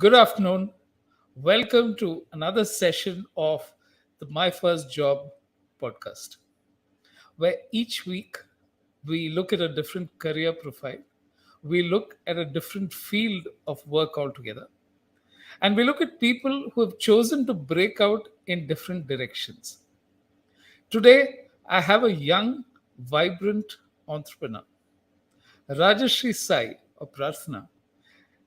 Good afternoon. Welcome to another session of the My First Job podcast, where each week we look at a different career profile, we look at a different field of work altogether, and we look at people who have chosen to break out in different directions. Today, I have a young, vibrant entrepreneur, Rajashri Sai of Prarthana,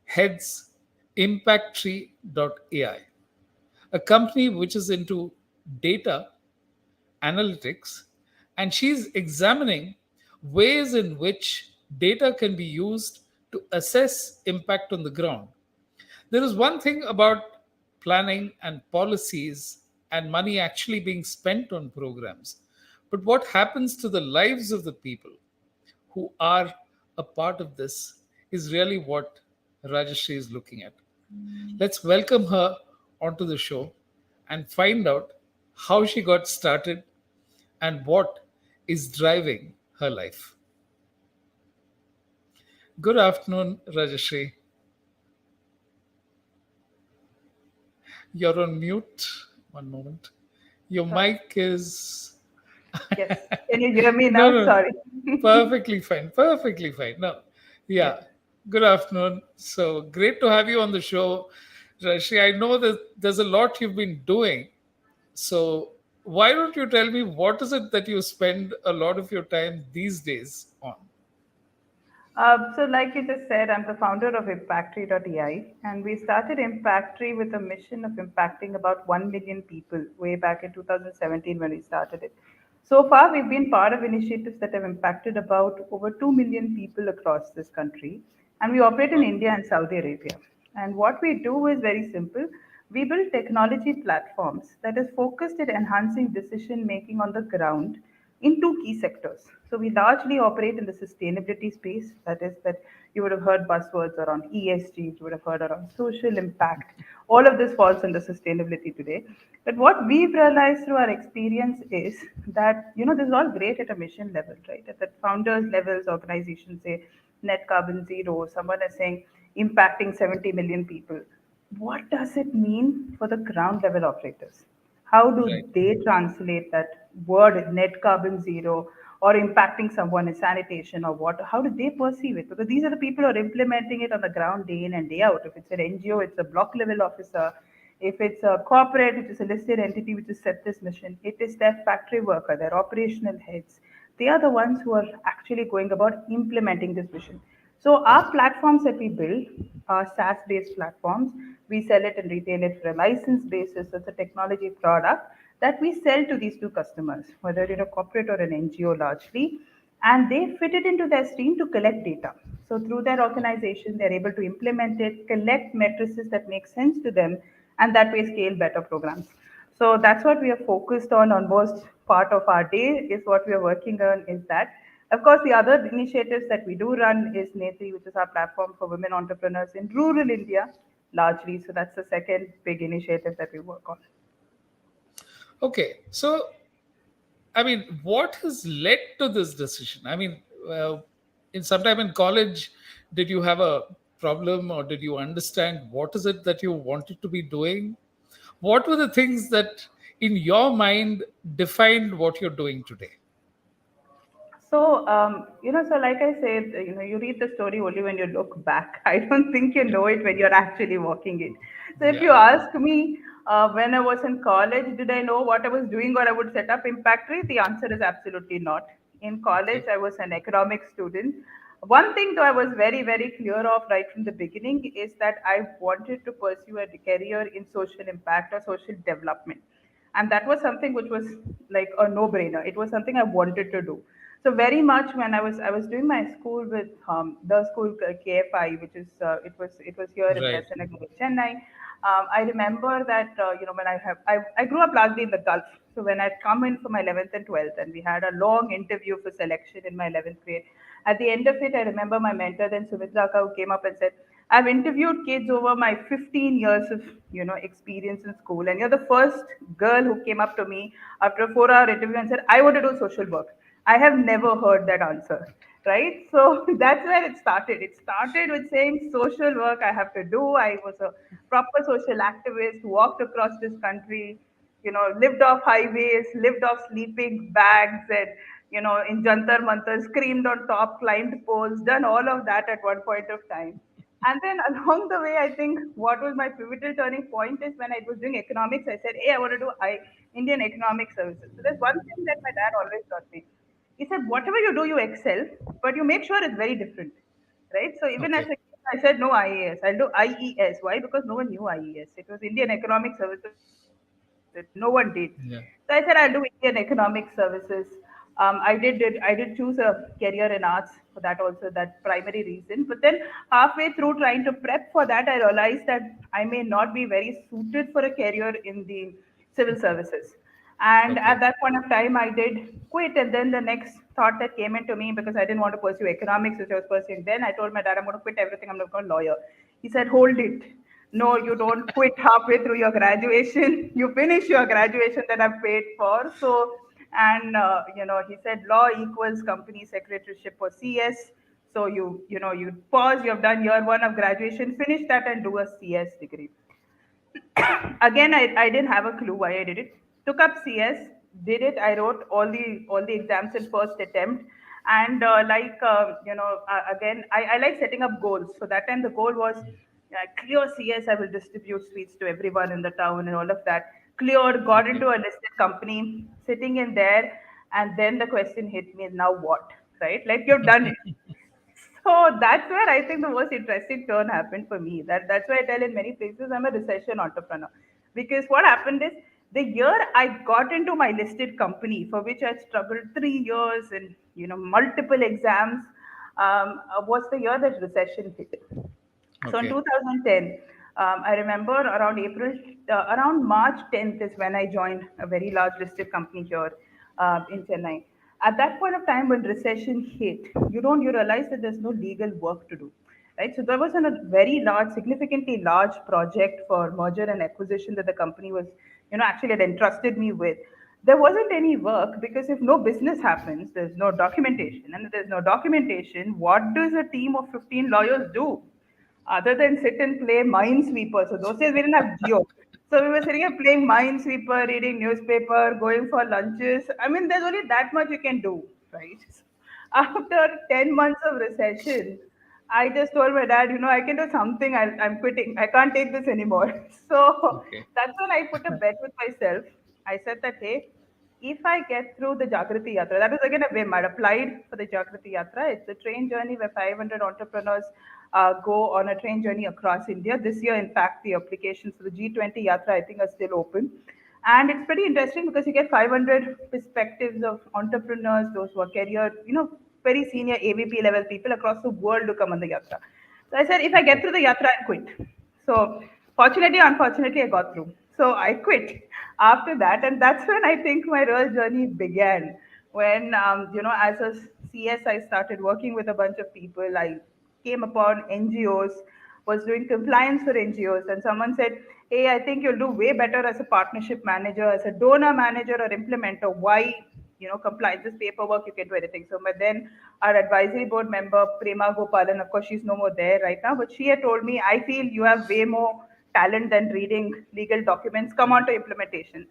heads Impactree.ai, a company which is into data analytics, and she's examining ways in which data can be used to assess impact on the ground. There is one thing about planning and policies and money actually being spent on programs, but what happens to the lives of the people who are a part of this is really what Rajashri is looking at. Let's welcome her onto the show and find out how she got started and what is driving her life. Good afternoon, Rajashri. You're on mute. One moment. Your Sorry. mic is. Yes. Can you hear me No, now? no, Sorry. perfectly fine. Perfectly fine. No, Yes. yeah. Good afternoon. So great to have you on the show, Rajashri. I know that there's a lot you've been doing. So why don't you tell me what is it that you spend a lot of your time these days on? Like you just said, I'm the founder of Impactree.ai, and we started Impactree with a mission of impacting about 1 million people way back in 2017 when we started it. So far, we've been part of initiatives that have impacted about over 2 million people across this country, and we operate in Wow. India and Saudi Arabia. And what we do is very simple. We build technology platforms that is focused at enhancing decision making on the ground in two key sectors. So we largely operate in the sustainability space. That is, that you would have heard buzzwords around ESG, you would have heard around social impact. All of this falls under sustainability today. But what we've realized through our experience is that this is all great at a mission level, right? At the founders levels, organizations say net carbon zero. Someone is saying impacting 70 million people. What does it mean for the ground level operators? How do Right. they translate that word net carbon zero or impacting someone in sanitation or water? How do they perceive it? Because these are the people who are implementing it on the ground day in and day out. If it's an NGO, it's a block level officer. If it's a corporate, which is a listed entity which has set this mission, it is their factory worker, their operational heads. They are the ones who are actually going about implementing this vision. So our platforms that we build are SaaS-based platforms. We sell it and retail it for a license basis. It's a technology product that we sell to these two customers, whether you're a corporate or an NGO largely, and they fit it into their stream to collect data. So through their organization, they're able to implement it, collect matrices that make sense to them, and that way scale better programs. So that's what we are focused on most part of our day is what we are working on is that. Of course, the other initiatives that we do run is Netri, which is our platform for women entrepreneurs in rural India, largely. So that's the second big initiative that we work on. Okay. So, I mean, what has led to this decision? I mean, in sometime in college, did you have a problem or did you understand what is it that you wanted to be doing? What were the things that in your mind defined what you're doing today? So like I said, you read the story only when you look back. I don't think you Yeah. know it when you're actually walking it. So if you Yeah. ask me, when I was in college, did I know what I was doing or I would set up Impactory? The answer is absolutely not. In college, Okay. I was an economics student. One thing, though, I was very, very clear of right from the beginning is that I wanted to pursue a career in social impact or social development, and that was something which was like a no brainer. It was something I wanted to do. So very much when I was doing my school with the school KFI, which is it was here in Right. Vernacular, Chennai. I remember that when I grew up largely in the Gulf. So when I'd come in for my 11th and 12th, and we had a long interview for selection in my 11th grade. At the end of it, I remember my mentor then Sumitra Ka, who came up and said, I've interviewed kids over my 15 years of experience in school, and you're the first girl who came up to me after a 4-hour interview and said, I want to do social work. I have never heard that answer. right? So that's where it started. It started with saying social work I have to do. I was a proper social activist, walked across this country, lived off highways, lived off sleeping bags, and in Jantar Mantar, screamed on top, climbed poles, done all of that at one point of time. And then along the way, I think what was my pivotal turning point is when I was doing economics, I said, hey, I want to do Indian economic services. So there's one thing that my dad always taught me. He said, whatever you do, you excel, but you make sure it's very different, right? So even as Okay. a kid, I said, no IAS, I'll do IES. Why? Because no one knew IES. It was Indian Economic Services. No one did. So I said, I'll do Yeah. Indian Economic Services. I did choose a career in arts for that also, that primary reason. But then halfway through trying to prep for that, I realized that I may not be very suited for a career in the civil services. And Okay. at that point of time, I did quit. And then the next thought that came into me, because I didn't want to pursue economics, which I was pursuing then, I told my dad, I'm going to quit everything. I'm going to become a lawyer. He said, hold it. No, you don't quit halfway through your graduation. You finish your graduation that I've paid for. So, and he said, law equals company secretaryship or CS. So you pause. You have done year one of graduation, finish that, and do a CS degree. Again, I didn't have a clue why I did it. Took up CS, did it. I wrote all the exams in first attempt, and again, I like setting up goals. So that time the goal was clear CS. I will distribute sweets to everyone in the town and all of that. Cleared, got Okay. into a listed company, sitting in there, and then the question hit me: now what? Right? Like you've done it. So that's where I think the most interesting turn happened for me. That's why I tell in many places I'm a recession entrepreneur. Because what happened is the year I got into my listed company, for which I struggled 3 years and multiple exams, was the year that recession hit. So in Okay. 2010, I remember around March 10th is when I joined a very large listed company here in Chennai. At that point of time, when recession hit, you realize that there's no legal work to do, right? So there was a very large, significantly large project for merger and acquisition that the company was, actually had entrusted me with. There wasn't any work because if no business happens, there's no documentation, and if there's no documentation, what does a team of 15 lawyers do? Other than sit and play Minesweeper. So those days we didn't have Geo. So we were sitting here playing Minesweeper, reading newspaper, going for lunches. I mean, there's only that much you can do, right? After 10 months of recession, I just told my dad, I can do something. I'm quitting. I can't take this anymore. So Okay. that's when I put a bet with myself. I said that, hey, if I get through the Jagruti Yatra, that was again a whim. I'd applied for the Jagruti Yatra. It's a train journey where 500 entrepreneurs go on a train journey across India. This year, in fact, the applications for the G20 Yatra, I think, are still open. And it's pretty interesting because you get 500 perspectives of entrepreneurs, those who are career, very senior AVP level people across the world to come on the Yatra. So I said, if I get Okay. through the Yatra, I'll quit. So fortunately, unfortunately, I got through. So I quit after that, and that's when I think my real journey began. When as a CS, I started working with a bunch of people. I came upon NGOs, was doing compliance for NGOs, and someone said, "Hey, I think you'll do way better as a partnership manager, as a donor manager or implementer. Why?" Compliance is paperwork, you can do anything. So, but then our advisory board member, Prema Gopalan, of course, she's no more there right now, but she had told me, I feel you have way more talent than reading legal documents. Come on to implementation.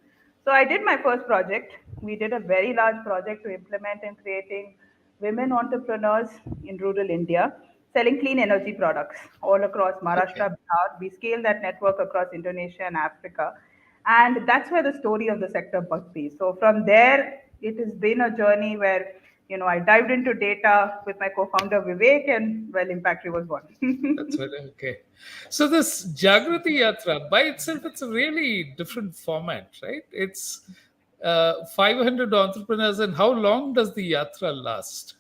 So I did my first project. We did a very large project to implement and creating women entrepreneurs in rural India selling clean energy products all across Okay. Maharashtra, Bihar. We scaled that network across Indonesia and Africa. And that's where the story of the sector bugged me. So from there, it has been a journey where, I dived into data with my co-founder Vivek, and well, Impactree was born. That's very okay. So this Jagruti Yatra by itself, it's a really different format, right? It's 500 entrepreneurs, and how long does the Yatra last?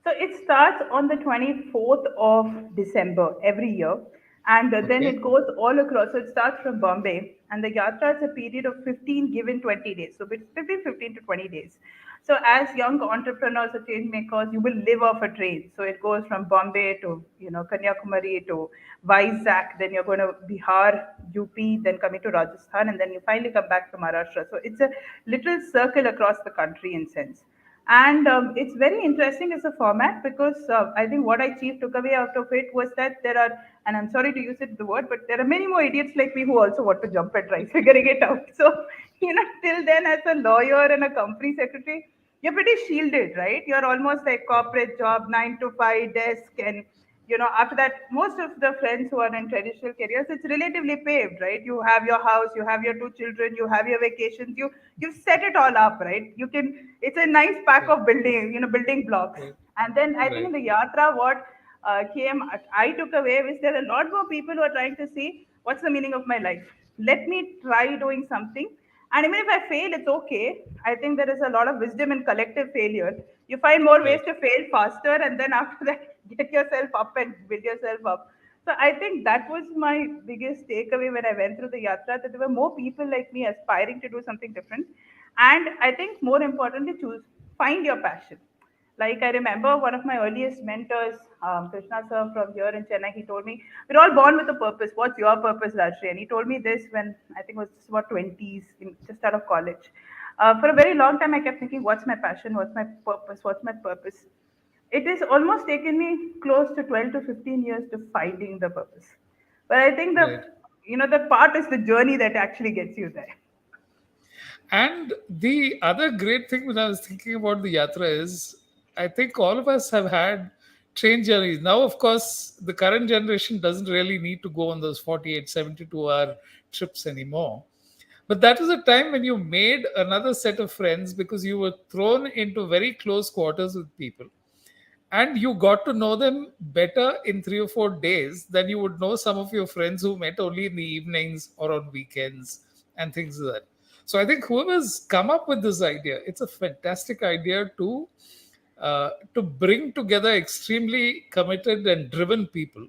So it starts on the 24th of December every year, and then Okay. it goes all across. So it starts from Bombay, and the yatra is a period of 15 given 20 days. So it's between 15 to 20 days. So as young entrepreneurs or change makers, you will live off a train. So it goes from Bombay to Kanyakumari to Vizag, then you're going to Bihar, UP, then coming to Rajasthan, and then you finally come back to Maharashtra. So it's a little circle across the country in sense. And it's very interesting as a format because I think what I chief took away out of it was that there are, and I'm sorry to use it the word, but there are many more idiots like me who also want to jump at try figuring it out. So, till then, as a lawyer and a company secretary, you're pretty shielded, right? You're almost like corporate job, 9 to 5 desk, and after that, most of the friends who are in traditional careers, it's relatively paved, right? You have your house, you have your two children, you have your vacations, you set it all up, right? It's a nice pack Yeah. of building blocks. Right. And then I think in Right. the Yatra, what I took away was there are a lot more people who are trying to see what's the meaning of my life. Let me try doing something. And even if I fail, it's okay. I think there is a lot of wisdom in collective failure. You find more ways Right. to fail faster, and then after that, get yourself up and build yourself up. So I think that was my biggest takeaway when I went through the yatra, that there were more people like me aspiring to do something different. And I think more importantly, find your passion. Like I remember one of my earliest mentors, Krishna sir from here in Chennai, he told me, we're all born with a purpose. What's your purpose, Rajshri? And he told me this when I think it was just about 20s, just out of college. For a very long time, I kept thinking, what's my passion? What's my purpose? What's my purpose? It has almost taken me close to 12 to 15 years to finding the purpose. But I think Right. the part is the journey that actually gets you there. And the other great thing when I was thinking about the Yatra is I think all of us have had train journeys. Now, of course, the current generation doesn't really need to go on those 48, 72-hour trips anymore. But that was a time when you made another set of friends because you were thrown into very close quarters with people, and you got to know them better in 3 or 4 days than you would know some of your friends who met only in the evenings or on weekends and things like that. So I think whoever's come up with this idea, it's a fantastic idea to bring together extremely committed and driven people.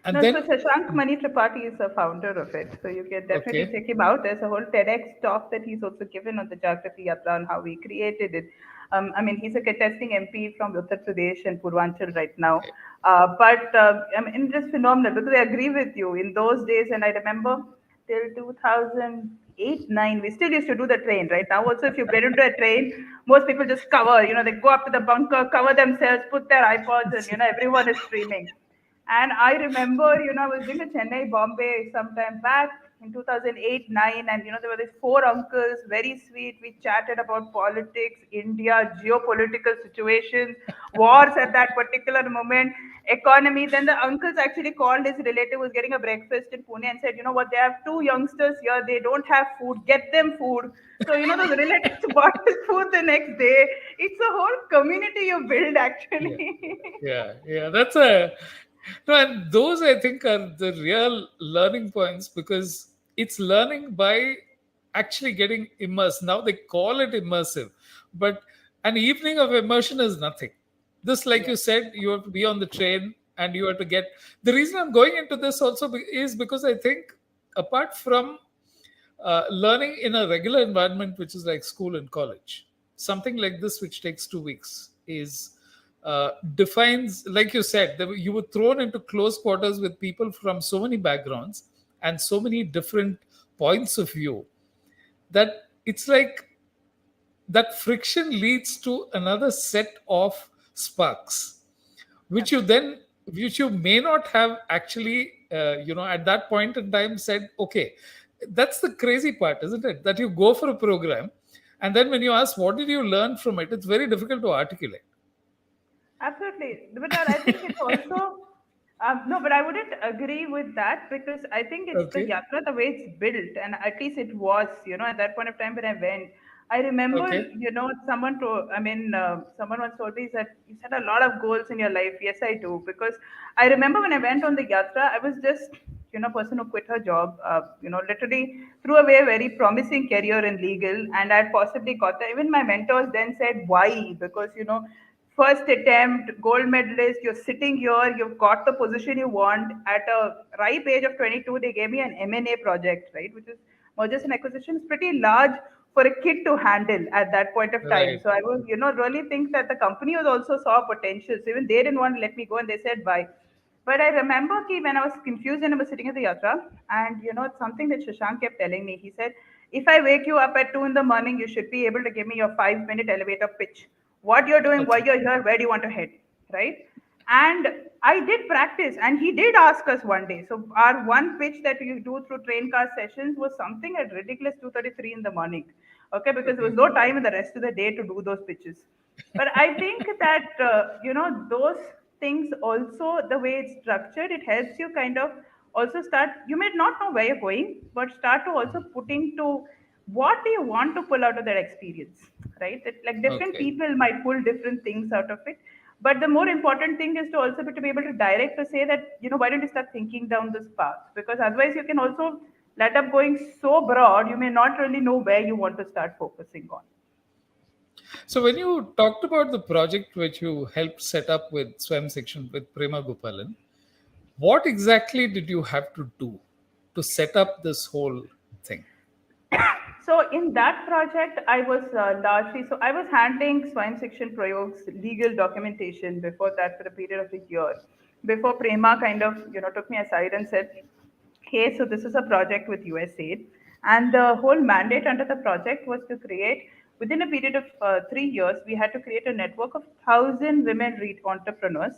And No, so then, Shashank Mani Tripathi is the founder of it. So you can definitely okay, check him out. There's a whole TEDx talk that he's also given on the Jagruti Yatra on how we created it. I mean, he's a contesting MP from Uttar Pradesh and Purvanchal right now. okay, But I mean, just phenomenal because I agree with you. In those days, and I remember till 2008, 9, we still used to do the train, right? Now, also, if you get into a train, most people just cover, they go up to the bunker, cover themselves, put their iPods, and, everyone is streaming. And I remember, I was doing a Chennai, Bombay sometime back in 2008, 9, and there were these four uncles, very sweet. We chatted about politics, India, geopolitical situations, wars at that particular moment, economy. Then the uncles actually called his relative who was getting a breakfast in Pune and said, you know what, they have two youngsters here, they don't have food, get them food. So, those relatives bought his food the next day. It's a whole community you build yeah, actually. yeah. That's a no, and those I think are the real learning points because it's learning by actually getting immersed. Now they call it immersive, but an evening of immersion is nothing. This, like Yeah. you said, you have to be on the train and you have to get. The reason I'm going into this also is because I think apart from learning in a regular environment, which is like school and college, something like this, which takes 2 weeks, is defines, like you said, you were thrown into close quarters with people from so many backgrounds and so many different points of view that it's like that friction leads to another set of sparks which you Absolutely. then which you may not have actually at that point in time said okay. That's the crazy part, isn't it, that you go for a program and then when you ask what did you learn from it, it's very difficult to articulate. Absolutely. But I think it's also, no, but I wouldn't agree with that because I think it's the Okay. yatra, the way it's built, and at least it was, at that point of time when I went. I remember, Okay. someone once told me that you set a lot of goals in your life. Yes, I do. Because I remember when I went on the yatra, I was just, person who quit her job, literally threw away a very promising career in legal, and I possibly got there. Even my mentors then said, why? Because, first attempt, gold medalist, you're sitting here, you've got the position you want. At a ripe age of 22, they gave me an M&A project, right, which is mergers and acquisitions, pretty large for a kid to handle at that point of time. Right. So I was, really think that the company was also saw potential. So even they didn't want to let me go and they said bye. But I remember when I was confused and I was sitting at the yatra, and it's something that Shashank kept telling me. He said, If I wake you up at 2 in the morning, you should be able to give me your 5-minute elevator pitch. What you're doing, why Okay. you're here, where do you want to head, right? And I did practice, and he did ask us one day. So our one pitch that you do through train car sessions was something at ridiculous 2:33 in the morning, okay, because there was Okay. no time in the rest of the day to do those pitches. But I think that those things also, the way it's structured, it helps you kind of also start. You may not know where you're going, but start to also putting to what do you want to pull out of that experience, right? Like different Okay. people might pull different things out of it, but the more important thing is to also be able to direct to say that, why don't you start thinking down this path? Because otherwise you can also let up going so broad, you may not really know where you want to start focusing on. So when you talked about the project which you helped set up with Swam Section with Prema Gopalan, what exactly did you have to do to set up this whole thing? So in that project, I was largely, so I was handling Swine Section Prayog's legal documentation before that for a period of a year. Before Prema kind of, took me aside and said, hey, so this is a project with USAID. And the whole mandate under the project was to create, within a period of 3 years, we had to create a network of 1,000 women entrepreneurs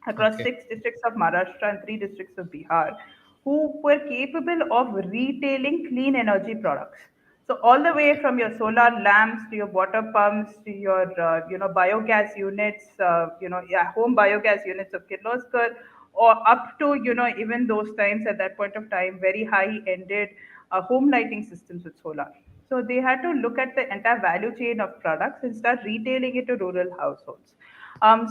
across Okay. 6 districts of Maharashtra and 3 districts of Bihar who were capable of retailing clean energy products. So all the way Okay. from your solar lamps to your water pumps to your biogas units, yeah, home biogas units of Kirloskar, or up to even those times at that point of time very high ended home lighting systems with solar. So they had to look at the entire value chain of products and start retailing it to rural households.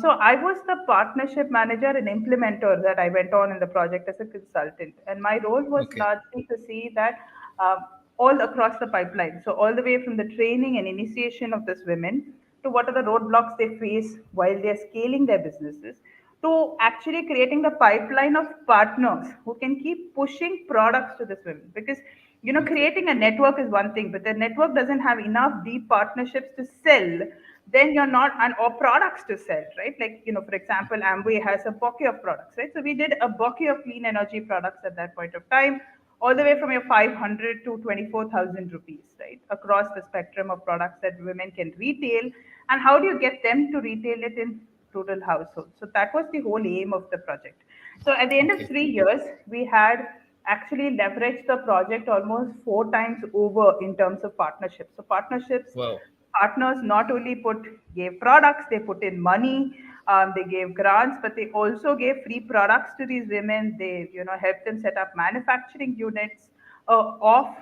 So I was the partnership manager and implementer that I went on in the project as a consultant, and my role was Okay. largely to see that all across the pipeline. So all the way from the training and initiation of these women to what are the roadblocks they face while they're scaling their businesses, to actually creating the pipeline of partners who can keep pushing products to this women. Because Okay. creating a network is one thing, but the network doesn't have enough deep partnerships to sell, then you're not, and or products to sell, right? Like, for example, Amway has a bouquet of products, right? So we did a bouquet of clean energy products at that point of time, all the way from your 500 to 24,000 rupees, right? Across the spectrum of products that women can retail. And how do you get them to retail it in rural households? So that was the whole aim of the project. So at the end of Okay. 3 years, we had actually leveraged the project almost 4 times over in terms of partnerships. So Wow. partners not only gave products, they put in money, they gave grants, but they also gave free products to these women. They helped them set up manufacturing units of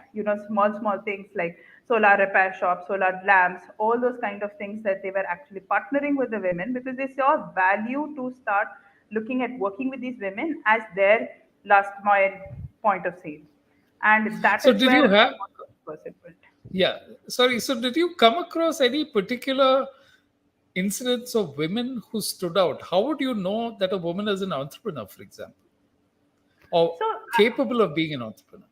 small things like solar repair shops, solar lamps, all those kind of things that they were actually partnering with the women because they saw value to start looking at working with these women as their last mile point of sale. And that So is did where you have, was built. yeah, sorry. So did you come across any particular incidents of women who stood out? How would you know that a woman is an entrepreneur, for example, or So capable of being an entrepreneur?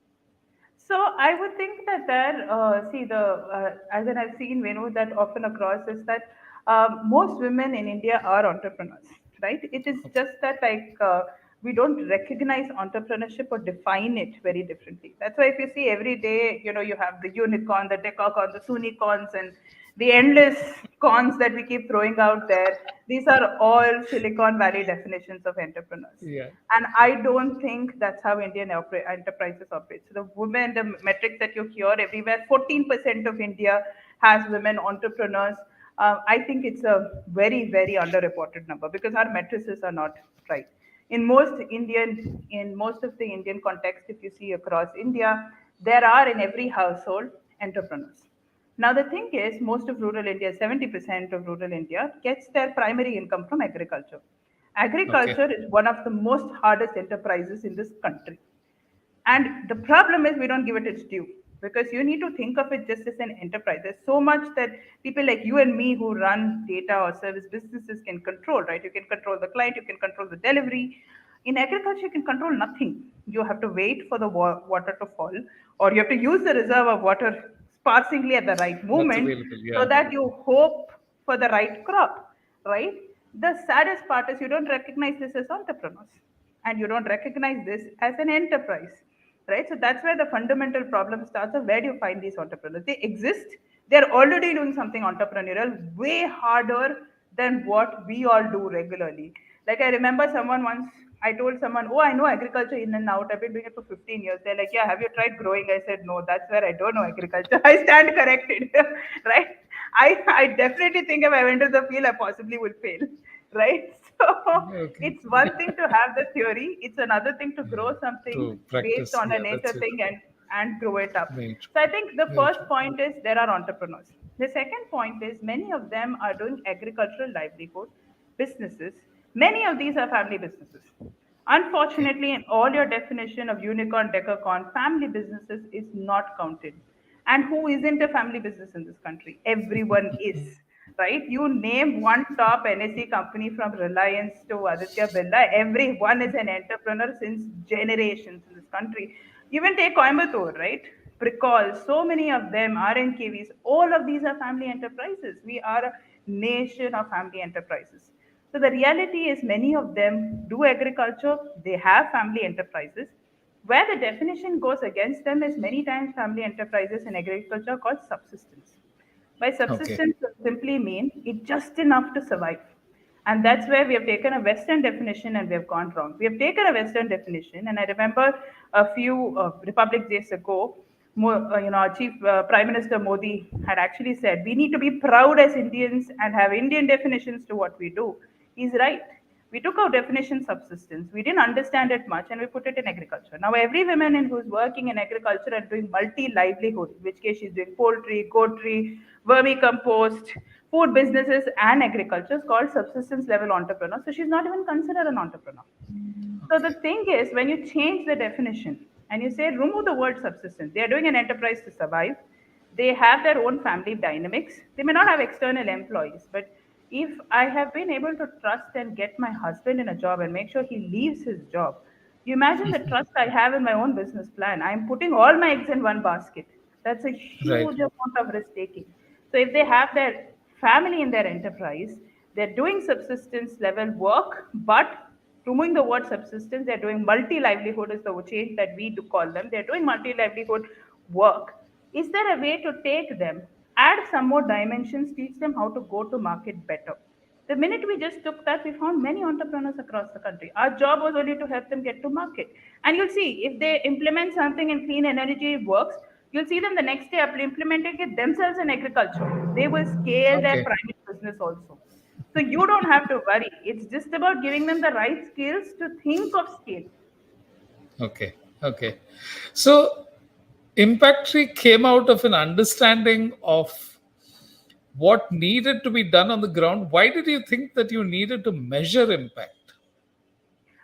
So I would think that there, see the as in I've seen Venu that often across is that most women in India are entrepreneurs, right? It is Okay. just that like we don't recognize entrepreneurship or define it very differently. That's why if you see every day, you have the unicorn, the decacorn, the sunicorns, and the endless cons that we keep throwing out there. These are all Silicon Valley definitions of entrepreneurs. Yeah. And I don't think that's how Indian enterprises operate. So the women, the metrics that you hear everywhere, 14% of India has women entrepreneurs. I think it's a very, very underreported number because our matrices are not right. In most of the Indian context, if you see across India, there are in every household entrepreneurs. Now, the thing is, most of rural India, 70% of rural India, gets their primary income from agriculture. Okay. Agriculture is one of the most hardest enterprises in this country. And the problem is we don't give it its due because you need to think of it just as an enterprise. There's so much that people like you and me who run data or service businesses can control, right? You can control the client, you can control the delivery. In agriculture, you can control nothing. You have to wait for the water to fall, or you have to use the reserve of water sparsely at the right What's moment available? so Yeah. that you hope for the right crop, right? The saddest part is you don't recognize this as entrepreneurs and you don't recognize this as an enterprise. right? So that's where the fundamental problem starts of where do you find these entrepreneurs? They exist. They're already doing something entrepreneurial way harder than what we all do regularly. Like I remember someone once, I told someone, oh, I know agriculture in and out. I've been doing it for 15 years. They're like, yeah, have you tried growing? I said, no, that's where I don't know agriculture. I stand corrected, right? I definitely think if I went to the field, I possibly would fail, right? So Okay. it's one thing to have the theory, it's another thing to grow something To based practice. on a Yeah, nature that's it. thing and grow it up. Very true. So I think the Very first true. point is there are entrepreneurs. The second point is many of them are doing agricultural livelihood businesses. Many of these are family businesses. Okay. Unfortunately, in all your definition of unicorn, decacorn, family businesses is not counted. And who isn't a family business in this country? Everyone is, right? You name one top NSE company from Reliance to Aditya Birla, everyone is an entrepreneur since generations in this country. Even take Coimbatore, right? Pricol, so many of them, RNKVs, all of these are family enterprises. We are a nation of family enterprises. So the reality is many of them do agriculture, they have family enterprises. Where the definition goes against them is many times family enterprises in agriculture are called subsistence. By Okay. subsistence simply mean it's just enough to survive. And that's where we have taken a Western definition and we have gone wrong. We have taken a Western definition, and I remember a few Republic Days ago, our Chief Prime Minister Modi had actually said, we need to be proud as Indians and have Indian definitions to what we do. He's right. We took our definition subsistence. We didn't understand it much and we put it in agriculture. Now, every woman who's working in agriculture and doing multi livelihood, in which case she's doing poultry, goatry, vermicompost, food businesses, and agriculture is called subsistence level entrepreneur. So she's not even considered an entrepreneur. So the Okay. thing is, when you change the definition and you say remove the word subsistence, they are doing an enterprise to survive. They have their own family dynamics. They may not have external employees, but if I have been able to trust and get my husband in a job and make sure he leaves his job, you imagine the trust I have in my own business plan. I'm putting all my eggs in one basket. That's a Right. huge amount of risk taking. So if they have their family in their enterprise, they're doing subsistence level work, but removing the word subsistence, they're doing multi livelihood, is the change that we do call them. They're doing multi livelihood work. Is there a way to take them, add some more dimensions, teach them how to go to market better? The minute we just took that, we found many entrepreneurs across the country. Our job was only to help them get to market. And you'll see, if they implement something in clean energy works, you'll see them the next day implementing it themselves in agriculture. They will scale their Okay. private business also. So you don't have to worry. It's just about giving them the right skills to think of scale. Okay. Okay. So Impactree came out of an understanding of what needed to be done on the ground. Why did you think that you needed to measure impact?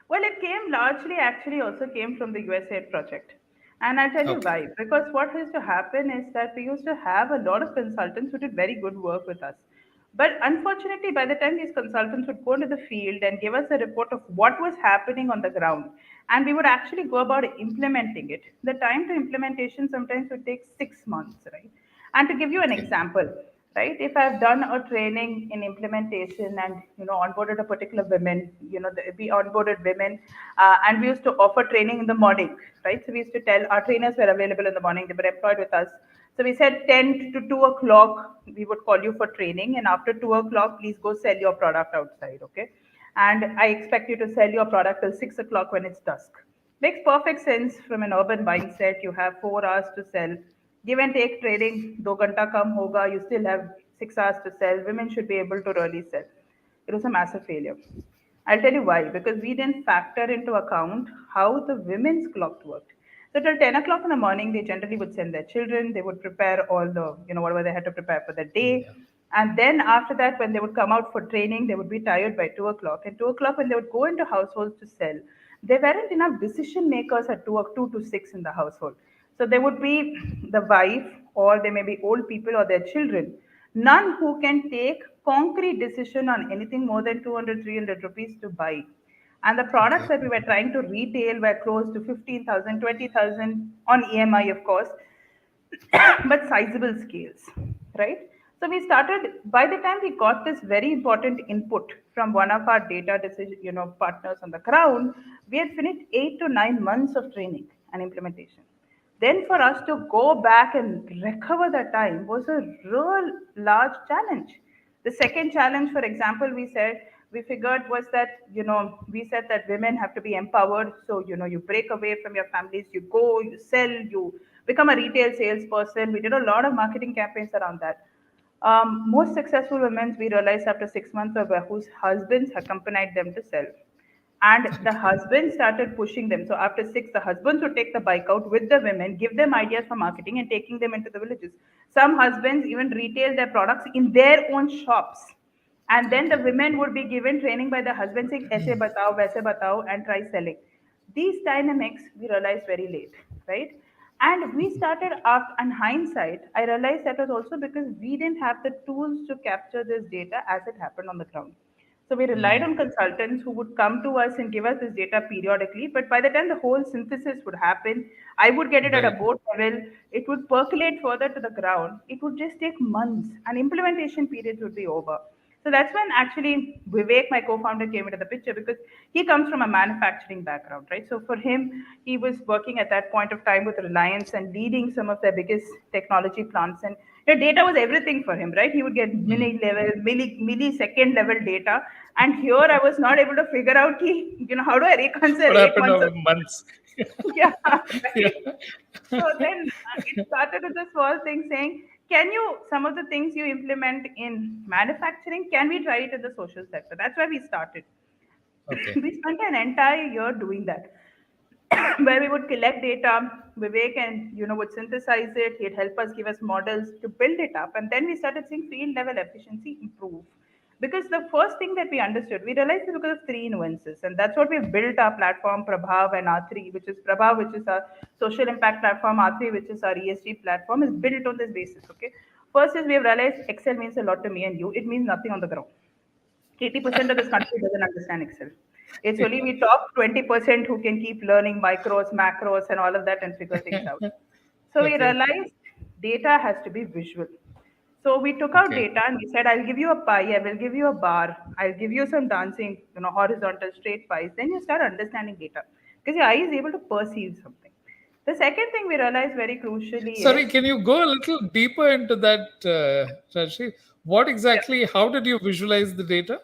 Well, it came largely actually also came from the USAID project. And I'll tell you Okay. why. Because what used to happen is that we used to have a lot of consultants who did very good work with us. But unfortunately, by the time these consultants would go into the field and give us a report of what was happening on the ground, and we would actually go about implementing it, the time to implementation sometimes would take 6 months, right? And to give you an Okay. example, right? If I've done a training in implementation and onboarded a particular women, we onboarded women, and we used to offer training in the morning, right? So we used to tell our trainers were available in the morning; they were employed with us. So we said 10 to 2 o'clock we would call you for training, and after 2 o'clock, please go sell your product outside, okay? And I expect you to sell your product till 6 o'clock when it's dusk. Makes perfect sense from an urban mindset. You have 4 hours to sell. Give and take trading, 2 ghanta come hoga, you still have 6 hours to sell. Women should be able to really sell. It was a massive failure. I'll tell you why. Because we didn't factor into account how the women's clock worked. So till 10 o'clock in the morning, they generally would send their children. They would prepare all the, whatever they had to prepare for the day. Yeah. And then after that, when they would come out for training, they would be tired by 2 o'clock. And 2 o'clock, when they would go into households to sell, there weren't enough decision makers at 2 to 6 in the household. So there would be the wife, or there may be old people or their children, none who can take concrete decision on anything more than 200, 300 rupees to buy. And the products Okay. that we were trying to retail were close to 15,000, 20,000 on EMI, of course, but sizable scales, right? So we started, by the time we got this very important input from one of our data decision, partners on the ground, we had finished 8 to 9 months of training. and implementation. Then for us to go back and recover that time was a real large challenge. The second challenge, for example, we figured was that, we said that women have to be empowered. So, you break away from your families, you go, you sell, you become a retail salesperson. We did a lot of marketing campaigns around that. Most successful women, we realized after 6 months of whose husbands accompanied them to sell. And the husbands started pushing them. So after six, the husbands would take the bike out with the women, give them ideas for marketing and taking them into the villages. Some husbands even retail their products in their own shops. And then the Okay. women would be given training by the husband saying, aise batao, vaise batao, and try selling. These dynamics we realized very late, right? And we started after, in hindsight, I realized that was also because we didn't have the tools to capture this data as it happened on the ground. So we relied Mm. on consultants who would come to us and give us this data periodically. But by the time the whole synthesis would happen, I would get it at a Right. board level. It would percolate further to the ground. It would just take months, and implementation periods would be over. So that's when actually Vivek, my co-founder, came into the picture because he comes from a manufacturing background, right? So for him, he was working at that point of time with Reliance and leading some of their biggest technology plants. And data was everything for him, right? He would get Mm. millisecond level data. And here I was not able to figure out, how do I reconcile What eight happened months of over months? yeah, Yeah. right. So then it started with a small thing saying, can you, some of the things you implement in manufacturing, can we try it in the social sector? That's why we started. Okay. We spent an entire year doing that, where we would collect data. Vivek and would synthesize it. He'd help us, give us models to build it up, and then we started seeing field level efficiency improve. Because the first thing that we understood, we realized it because of three nuances, and that's what we built our platform Prabhav and R3, which is Prabhav, which is our social impact platform, R3, which is our ESG platform, is built on this basis. Okay, first is we have realized Excel means a lot to me and you. It means nothing on the ground. 80% of this country doesn't understand Excel. It's only we top 20% who can keep learning micros, macros, and all of that and figure things out. So we Okay. realized data has to be visual. So we took out Okay. data and we said, I'll give you a pie, I will give you a bar, I'll give you some dancing, horizontal straight pies. Then you start understanding data because your eye is able to perceive something. The second thing we realized very crucially is Sorry, can you go a little deeper into that, Rajashri? What yeah. exactly, how did you visualize the data?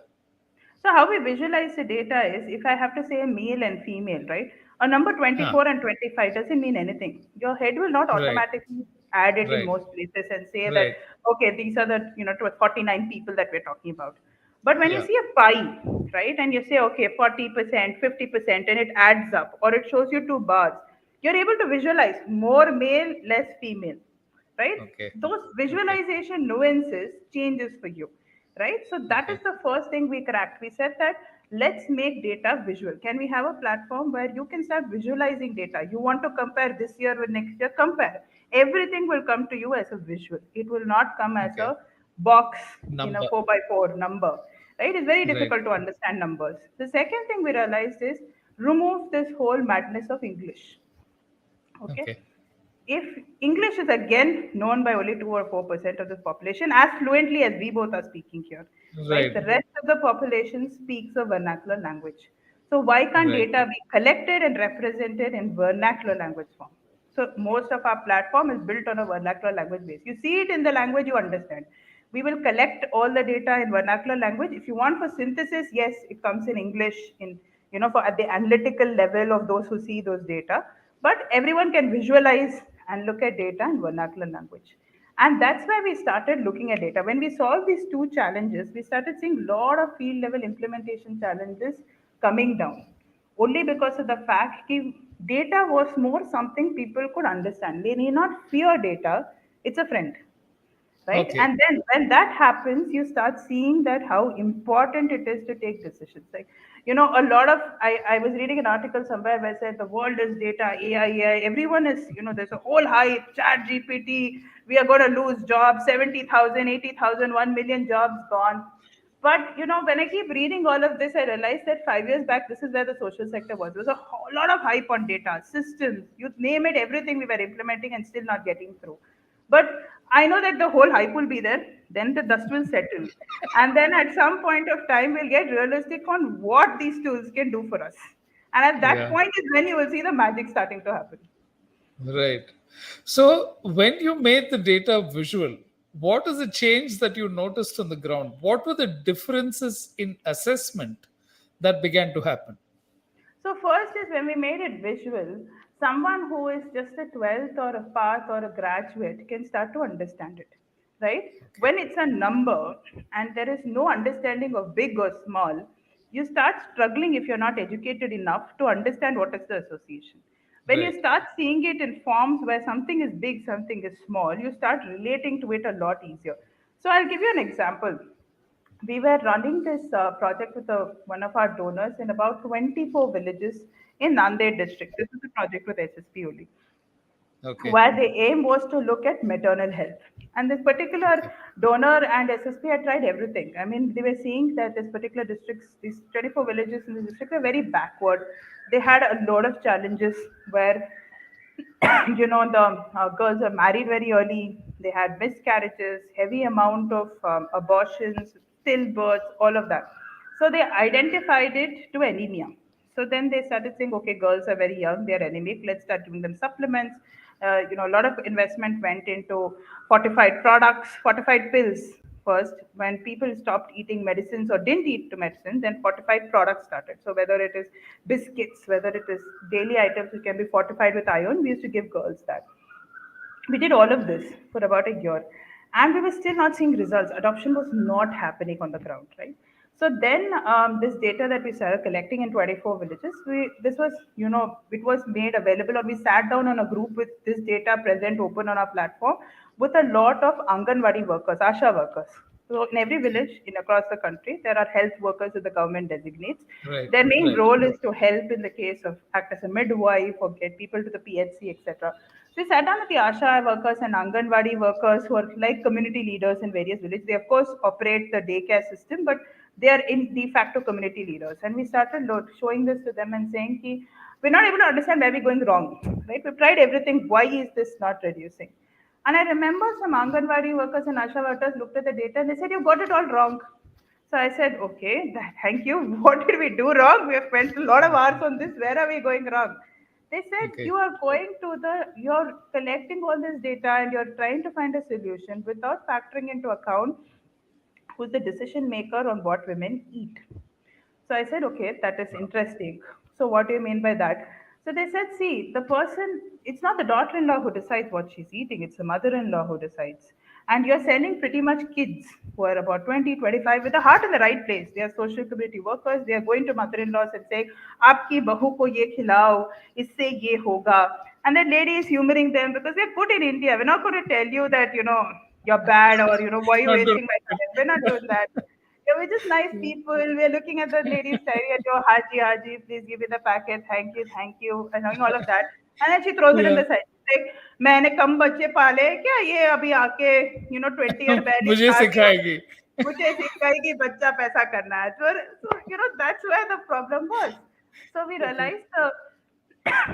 So how we visualize the data is if I have to say male and female, right? A number Huh. 24 and 25 doesn't mean anything. Your head will not Right. automatically add it in Right. most places and say that, Right. okay, these are the, 49 people that we're talking about. But when you Yeah. see a pie, right, and you say, okay, 40%, 50%, and it adds up, or it shows you two bars, you're able to visualize more male, less female, right? Okay. Those Okay. visualization nuances changes for you, right? So that is Okay. the first thing we cracked. We said that let's make data visual. Can we have a platform where you can start visualizing data? You want to compare this year with next year, compare. Everything will come to you as a visual. It will not come as Okay. a box, Number. 4 by 4 number, right? It's very Right. difficult to understand numbers. The second thing we realized is remove this whole madness of English. Okay, Okay. if English is again known by only 2 or 4% of the population as fluently as we both are speaking here, right? Right. The rest of the population speaks a vernacular language. So why can't Right. data be collected and represented in vernacular language form? So most of our platform is built on a vernacular language base. You see it in the language you understand. We will collect all the data in vernacular language. If you want for synthesis, yes, it comes in English in for at the analytical level of those who see those data. But everyone can visualize and look at data in vernacular language. And that's why we started looking at data. When we solved these two challenges, we started seeing a lot of field level implementation challenges coming down. Only because of the fact that data was more something people could understand. They need not fear data, it's a friend, right? Okay. And then when that happens, you start seeing that how important it is to take decisions. Like, a lot of I was reading an article somewhere where it said the world is data, AI, everyone is, there's a whole hype, chat GPT, we are going to lose jobs, 70,000, 80,000, 1 million jobs gone. But when I keep reading all of this, I realized that 5 years back, this is where the social sector was. There was a whole lot of hype on data, systems, you name it, everything we were implementing and still not getting through. But I know that the whole hype will be there, then the dust will settle. And then at some point of time, we'll get realistic on what these tools can do for us. And at that Yeah. point is when you will see the magic starting to happen. Right. So, when you made the data visual, what is the change that you noticed on the ground? What were the differences in assessment that began to happen? So first is when we made it visual, someone who is just a 12th or a path or a graduate can start to understand it, right? Okay. When it's a number and there is no understanding of big or small, you start struggling if you're not educated enough to understand what is the association. When you Right. start seeing it in forms where something is big, something is small, you start relating to it a lot easier. So I'll give you an example. We were running this project with one of our donors in about 24 villages in Nanded district. This is a project with SSP only, Okay. where the aim was to look at maternal health. And this particular Okay. donor and SSP had tried everything. I mean, they were seeing that this particular districts, these 24 villages in the district were very backward. They had a lot of challenges where the girls were married very early. They had miscarriages, heavy amount of abortions, stillbirths, all of that. So they identified it to anemia. So then they started saying, okay, girls are very young, they're anemic. Let's start giving them supplements. A lot of investment went into fortified products, fortified pills first. When people stopped eating medicines or didn't eat the medicines, then fortified products started. So whether it is biscuits, whether it is daily items which can be fortified with iron, we used to give girls that. We did all of this for about a year, and we were still not seeing results. Adoption was not happening on the ground, right? So then this data that we started collecting in 24 villages, this was, it was made available, or we sat down on a group with this data present open on our platform with a lot of Anganwadi workers, Asha workers. So in every village in across the country, there are health workers that the government designates. Right. Their main Right. role is to help in the case of act as a midwife or get people to the PHC, etc. So we sat down with the ASHA workers and Anganwadi workers who are like community leaders in various villages. They of course operate the daycare system, but they are in de facto community leaders. And we started showing this to them and saying, Ki, we're not able to understand where we're going wrong, right? We've tried everything. Why is this not reducing? And I remember some Anganwadi workers and Asha workers looked at the data and they said, you got it all wrong. So I said, okay, thank you. What did we do wrong? We have spent a lot of hours on this. Where are we going wrong? They said, Okay. you are going to you're collecting all this data and you're trying to find a solution without factoring into account who's the decision maker on what women eat. So I said, okay, that is Wow. interesting. So what do you mean by that? So they said, see, the person, it's not the daughter in law who decides what she's eating, it's the mother in law who decides. And you're sending pretty much kids who are about 20, 25 with the heart in the right place. They are social community workers. They are going to mother in laws and saying, Aapki bahu ko ye khilao, isse ye hoga. And then lady is humoring them because we're good in India. We're not going to tell you that, you're bad or, why are you Not to. wasting my time. We're not doing that. Yeah, we're just nice people. We're looking at the lady staring at your Haji, Haji, please give me the packet. Thank you, and knowing all of that. And then she throws it in Yeah. the side. She's like, मैंने कम बच्चे पाले हैं क्या ये अभी आके 20 year पहले मुझे खा के सिखाएगी. मुझे सिखाएगी बच्चा पैसा करना है so that's where the problem was. So we Okay. realized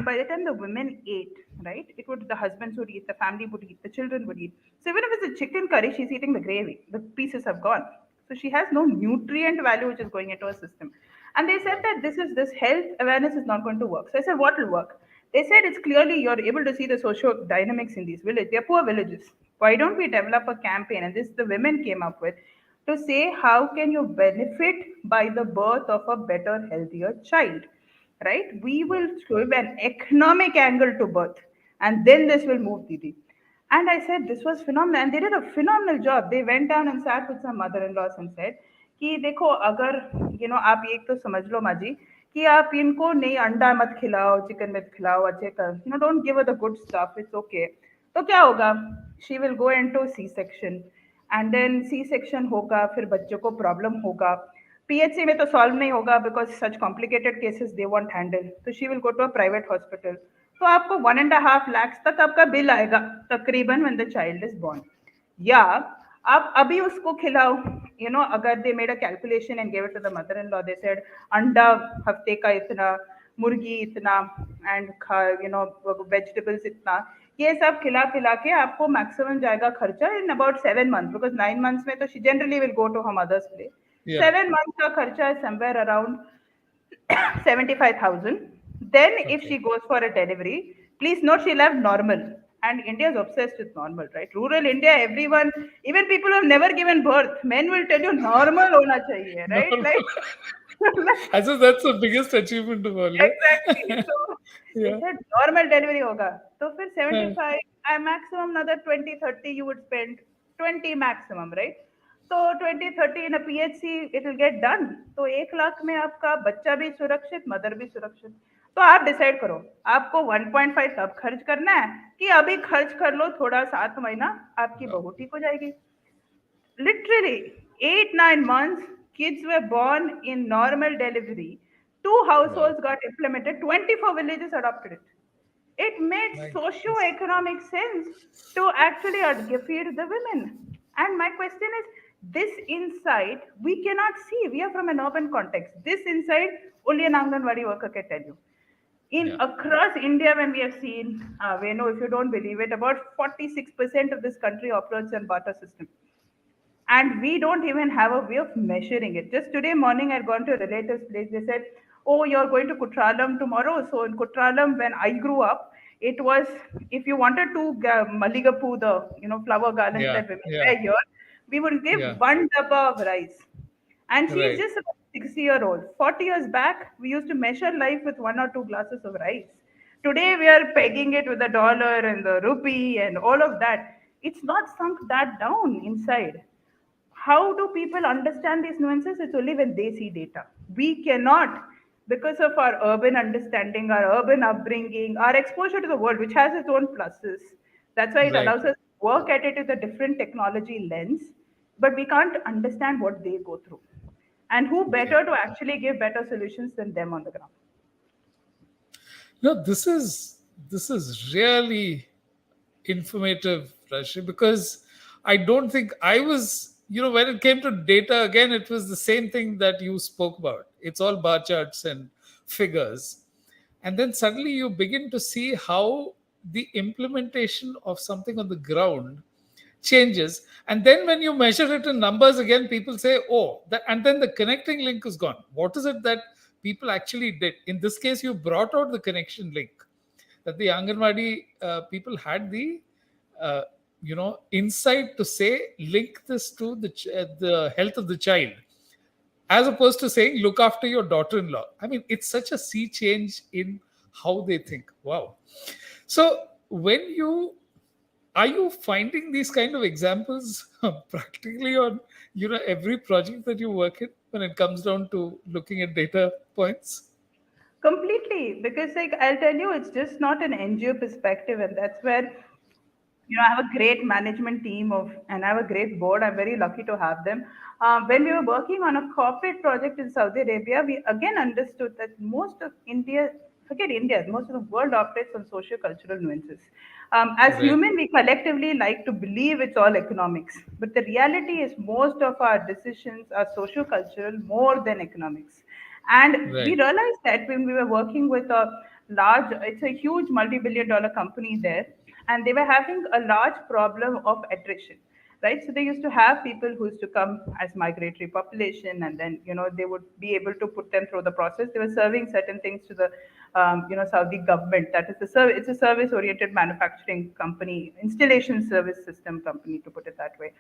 by the time the women ate, right, it would the husbands would eat, the family would eat, the children would eat. So even if it's a chicken curry, she's eating the gravy. The pieces have gone. So she has no nutrient value which is going into her system. And they said Wow. that this health awareness is not going to work. So I said, what will work? They said it's clearly you're able to see the social dynamics in these villages. They're poor villages. Why don't we develop a campaign? And this the women came up with to say how can you benefit by the birth of a better, healthier child, right? We Wow. will give an economic angle to birth, and then this will move Didi. And I said, this was phenomenal. And they did a phenomenal job. They went down and sat with some mother-in-laws and said, कि देखो अगर आप एक तो समझ लो माँ जी कि आप इनको नहीं अंडा मत खिलाओ चिकन मत खिलाओ अच्छे कर don't give the good stuff it's okay तो क्या होगा she will go into C section and then C section होगा फिर बच्चों को प्रॉब्लम होगा पीएचसी में तो सॉल्व नहीं होगा because such complicated cases they won't handle तो she will go to a private hospital तो आपको 1.5 lakhs तक आपका बिल आएगा तकरीबन when the child is born या आप अभी उसको खिलाओ अगर they made a calculation and give it to the mother in law they said अंडा हफ्ते का इतना मुर्गी इतना एंड वेजिटेबल्स इतना ये सब खिला पिला के आपको मैक्सिमम जाएगा खर्चा in about 7 months because 9 months में तो she generally will go to her mother's place Yeah. 7 months का खर्चा is somewhere around 75,000. Then, if Okay. she goes for a delivery, Please note she loved normal. And India is obsessed with normal, right? Rural India, everyone, even people who have never given birth, men will tell you normal hona chahiye, right? Normal. Like, I said that's the biggest achievement of all, exactly. right? So they Yeah. said normal delivery hoga. So for Uh, 75, I maximum another 20, 30 you would spend 20 maximum, right? So 20, 30 in a PHC, it will get done. तो 1 लाख में आपका बच्चा भी सुरक्षित, mother भी सुरक्षित. तो आप डिसाइड करो, आपको 1.5 तब खर्च करना है कि अभी खर्च कर लो थोड़ा 7 महीना, आपकी wow. बहू ठीक हो जाएगी. Literally, 8, 9 months, kids were born in normal delivery. Two Wow. households got implemented, 24 villages adopted it. It made My goodness. socio-economic sense to actually feed the women. And my question is, this insight we cannot see. We are from an urban context. This insight only an Anganwadi worker can tell you. In Yeah. across India, when we have seen, we know if you don't believe it, about 46% of this country operates on barter system, and we don't even have a way of measuring it. Just today morning, I'd gone to a relative's place. They said, "Oh, you're going to Kutralam tomorrow." So in Kutralam, when I grew up, it was if you wanted to maligapu, the flower garlands Yeah. that women Yeah. wear here, we would give Yeah. one dabba of rice. And she's Right. just about 60-year-old. 40 years back, we used to measure life with one or two glasses of rice. Today, we are pegging it with the dollar and the rupee and all of that. It's not sunk that down inside. How do people understand these nuances? It's only when they see data. We cannot, because of our urban understanding, our urban upbringing, our exposure to the world, which has its own pluses. That's why it Right. allows us to work at it with a different technology lens, but we can't understand what they go through. And who Okay. better to actually give better solutions than them on the ground? No, this is really informative, Rashmi, because I don't think I was, when it came to data, again, it was the same thing that you spoke about. It's all bar charts and figures. And then suddenly you begin to see how the implementation of something on the ground changes. And then when you measure it in numbers again, people say, oh, that, and then the connecting link is gone. What is it that people actually did? In this case, you brought out the connection link that the Anganwadi people had the uh, insight to say link this to the health of the child, as opposed to saying look after your daughter-in-law. I mean, it's such a sea change in how they think. Wow. So when you are you finding these kind of examples practically on every project that you work in when it comes down to looking at data points? Completely, because like I'll tell you, it's just not an NGO perspective, and that's where I have a great management team and I have a great board. I'm very lucky to have them. When we were working on a corporate project in Saudi Arabia, we again understood that most of India, forget India, most of the world operates on socio-cultural nuances. As Right. human, we collectively like to believe it's all economics, but the reality is most of our decisions are socio-cultural more than economics. And we Right. realized that when we were working with it's a huge multi-billion dollar company there, and they were having a large problem of attrition, right? So they used to have people who used to come as migratory population, and then they would be able to put them through the process. They were serving certain things to the Saudi government. That is the service. It's a service-oriented manufacturing company, installation service system company, to put it that way.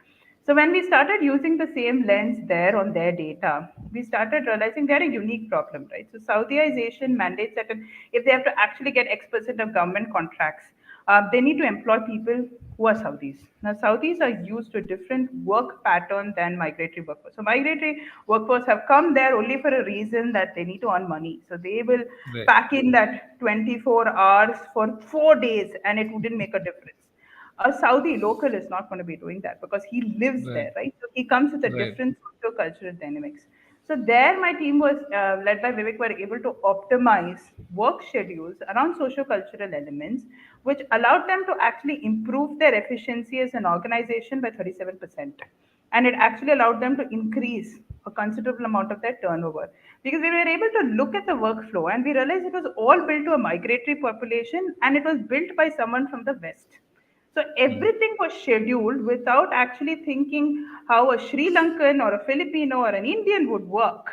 So when we started using the same lens there on their data, we started realizing they had a unique problem, right? So Saudiization mandates that if they have to actually get X% of government contracts, they need to employ people who are Saudis. Now, Saudis are used to a different work pattern than migratory workforce. So, migratory workforce have come there only for a reason that they need to earn money. So, they will Right. pack in that 24 hours for 4 days and it wouldn't make a difference. A Saudi local is not going to be doing that because he lives Right. there, right? So, he comes with a Right. different socio-cultural dynamics. So there, my team was led by Vivek, were able to optimize work schedules around socio-cultural elements, which allowed them to actually improve their efficiency as an organization by 37%. And it actually allowed them to increase a considerable amount of their turnover. Because we were able to look at the workflow and we realized it was all built to a migratory population and it was built by someone from the West. So Mm. everything was scheduled without actually thinking how a Sri Lankan or a Filipino or an Indian would work.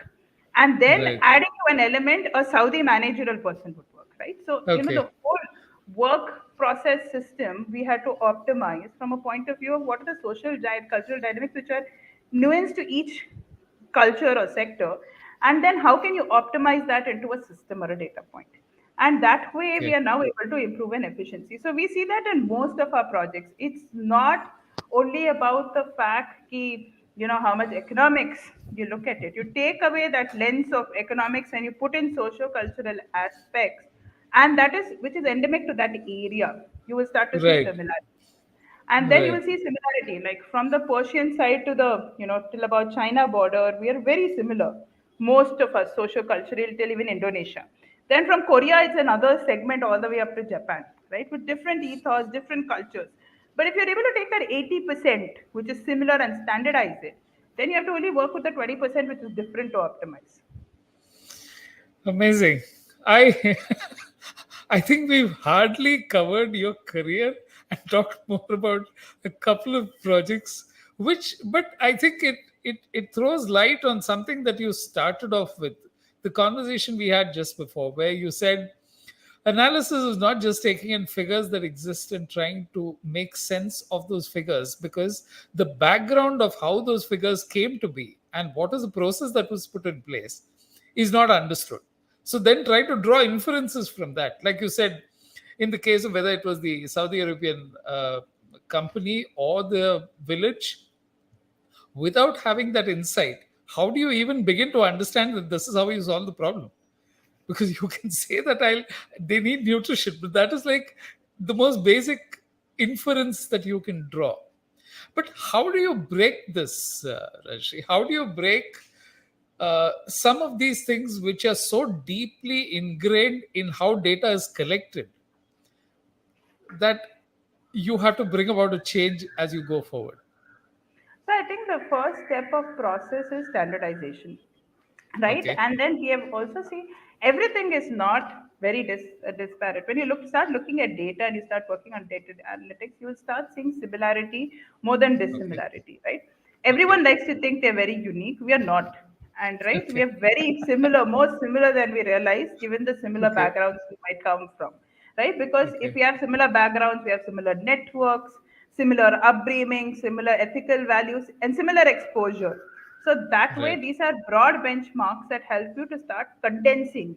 And then Right. adding to an element, a Saudi managerial person would work, right? So, Okay. the whole work process system we had to optimize from a point of view of what are the cultural dynamics which are nuanced to each culture or sector, and then how can you optimize that into a system or a data point. And that way we Okay. are now able to improve in efficiency. So we see that in most of our projects it's not only about the fact ki, how much economics you look at it. You take away that lens of economics and you put in socio-cultural aspects, and that is which is endemic to that area. You will start to see Right. similarities, and then you Right. will see similarity, like from the Persian side to the till about China border, we are very similar, most of us, socio-cultural, till even Indonesia. Then from Korea it's another segment all the way up to Japan, right, with different ethos, different cultures. But if you're able to take that 80% which is similar and standardize it, then you have to only work with the 20% which is different to optimize. Amazing. I I think we've hardly covered your career and talked more about a couple of projects, which but I think it throws light on something that you started off with. The conversation we had just before, where you said analysis is not just taking in figures that exist and trying to make sense of those figures, because the background of how those figures came to be and what is the process that was put in place is not understood. So then try to draw inferences from that. Like you said, in the case of whether it was the Saudi Arabian company or the village, without having that insight, how do you even begin to understand that this is how you solve the problem? Because you can say that they need nutrition, but that is like the most basic inference that you can draw. But how do you break this, Rajshri? How do you break some of these things which are so deeply ingrained in how data is collected that you have to bring about a change as you go forward? So I think the first step of process is standardization, right? Okay. And then we have also seen everything is not very disparate. When you start looking at data and you start working on data analytics, you will start seeing similarity more than Okay. dissimilarity, right? Okay. Everyone likes to think they're very unique. We are not. And right, we Okay. are very similar, more similar than we realize, given the similar Okay. backgrounds we might come from, right? Because if Okay. we have similar backgrounds, we have similar networks, similar upbringing, similar ethical values, and similar exposure. So that way, Right. these are broad benchmarks that help you to start condensing,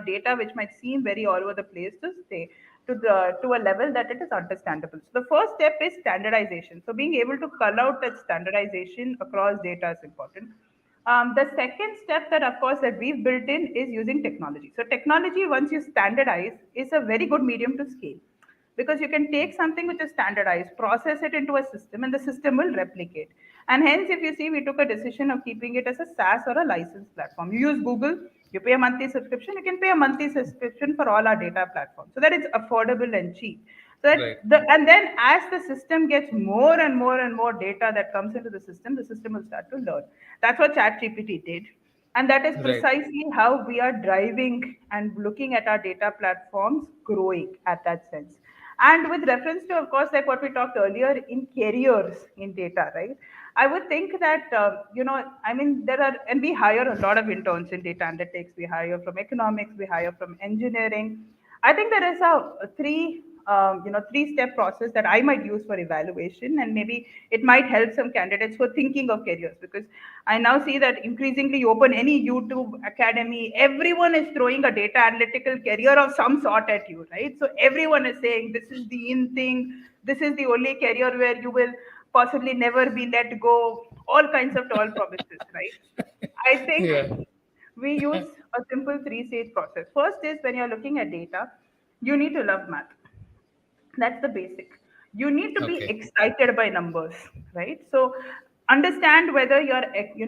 data which might seem very all over the place to stay to a level that it is understandable. So the first step is standardization. So being able to call out that standardization across data is important. The second step that, of course, that we've built in is using technology. So technology, once you standardize, is a very good medium to scale, because you can take something which is standardized, process it into a system, and the system will replicate. And hence, if you see, we took a decision of keeping it as a SaaS or a licensed platform. You use Google, you pay a monthly subscription, you can pay a monthly subscription for all our data platforms, so that it's affordable and cheap. So Right. and then as the system gets more and more and more data that comes into the system will start to learn. That's what ChatGPT did. And that is Right. precisely how we are driving and looking at our data platforms growing at that sense. And with reference to, of course, like what we talked earlier in careers in data, right? I would think that, I mean, there are, and we hire a lot of interns in data analytics. We hire from economics, we hire from engineering. I think there is a three-step process that I might use for evaluation, and maybe it might help some candidates who are thinking of careers, because I now see that increasingly you open any YouTube academy, everyone is throwing a data analytical career of some sort at you, right? So everyone is saying this is the in thing, this is the only career where you will possibly never be let go, all kinds of tall promises, right? I think Yeah. we use a simple three-stage process. First is when you're looking at data, you need to love math. That's the basic. You need to be Okay. excited by numbers, right? So understand whether your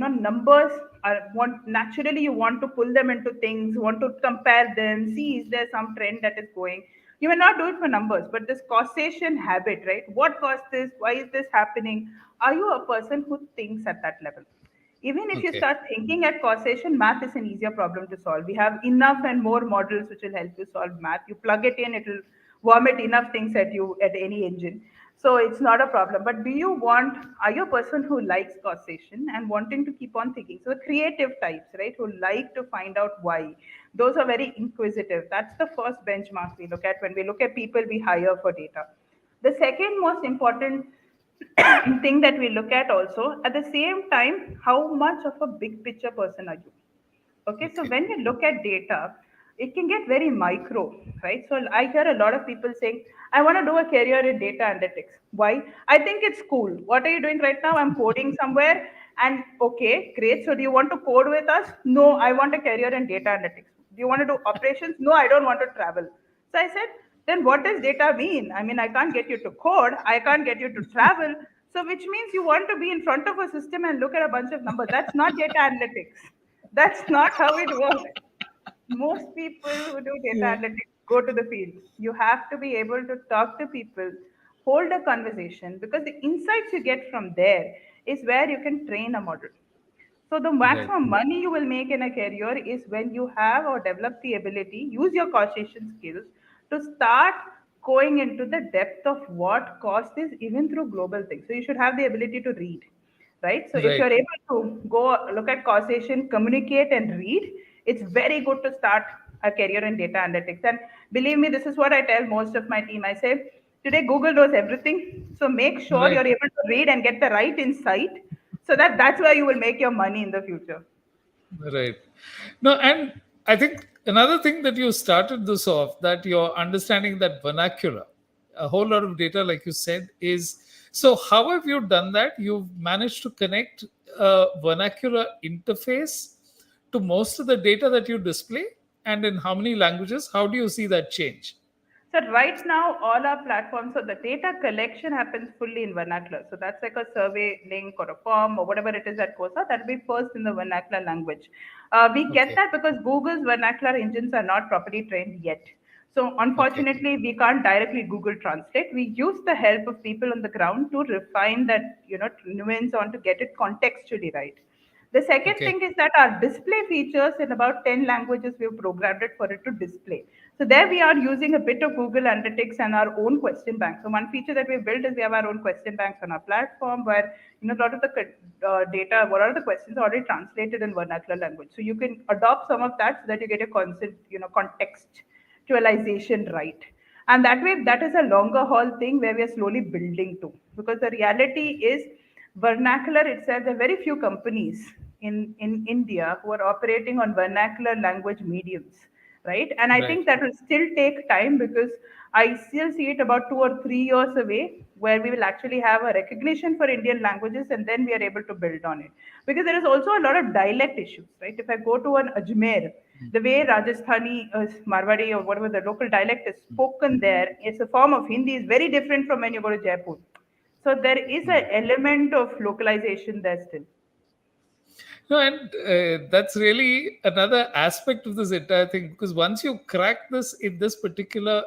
numbers are want naturally, you want to pull them into things, want to compare them, see is there some trend that is going. You may not do it for numbers, but this causation habit, right? What caused this? Why is this happening? Are you a person who thinks at that level? Even if you Okay. start thinking at causation, math is an easier problem to solve. We have enough and more models which will help you solve math. You plug it in, it will vomit enough things at you at any engine. So it's not a problem. But are you a person who likes causation and wanting to keep on thinking? So creative types, right, who like to find out why. Those are very inquisitive. That's the first benchmark we look at when we look at people we hire for data. The second most important thing that we look at also, at the same time, how much of a big picture person are you? Okay, so Okay. when we look at data, it can get very micro, right? So I hear a lot of people saying, I want to do a career in data analytics. Why? I think it's cool. What are you doing right now? I'm coding somewhere. And okay, great. So do you want to code with us? No, I want a career in data analytics. Do you want to do operations? No, I don't want to travel. So I said, then what does data mean? I mean, I can't get you to code, I can't get you to travel. So which means you want to be in front of a system and look at a bunch of numbers. That's not data analytics. That's not how it works. Most people who do data Yeah. analytics go to the field. You have to be able to talk to people, hold a conversation, because the insights you get from there is where you can train a model. So the Right. maximum money you will make in a career is when you have or develop the ability, use your causation skills to start going into the depth of what cost is even through global things. So you should have the ability to read, right? So if Right. you're able to go look at causation, communicate and read, it's very good to start a career in data analytics. And believe me, this is what I tell most of my team. I say, today Google knows everything. So make sure Right. you're able to read and get the right insight so that's where you will make your money in the future. Right. No, and I think another thing that you started this off, that you're understanding that vernacular, a whole lot of data, like you said, is so. How have you done that? You've managed to connect a vernacular interface to most of the data that you display, and in how many languages? How do you see that change? So right now, all our platforms, so the data collection happens fully in vernacular. So that's like a survey link or a form or whatever it is that goes out. That'll be first in the vernacular language. We get Okay. that because Google's vernacular engines are not properly trained yet. So Okay. unfortunately, we can't directly Google Translate. We use the help of people on the ground to refine that, nuance on to get it contextually right. The second Okay. thing is that our display features in about 10 languages we've programmed it for it to display. So there we are using a bit of Google Analytics and our own question bank. So one feature that we built is we have our own question banks on our platform where a lot of the data, what are the questions are already translated in vernacular language. So you can adopt some of that so that you get a constant, contextualization right. And that way, that is a longer haul thing where we are slowly building to. Because the reality is, vernacular itself, there are very few companies in India who are operating on vernacular language mediums, right? And I Right. think that will still take time because I still see it about 2 or 3 years away where we will actually have a recognition for Indian languages and then we are able to build on it. Because there is also a lot of dialect issues, right? If I go to an Ajmer, the way Rajasthani, Marwadi, or whatever the local dialect is spoken there, it's a form of Hindi, is very different from when you go to Jaipur. So there is an Right. element of localization there still. No, and that's really another aspect of this entire thing, because once you crack this in this particular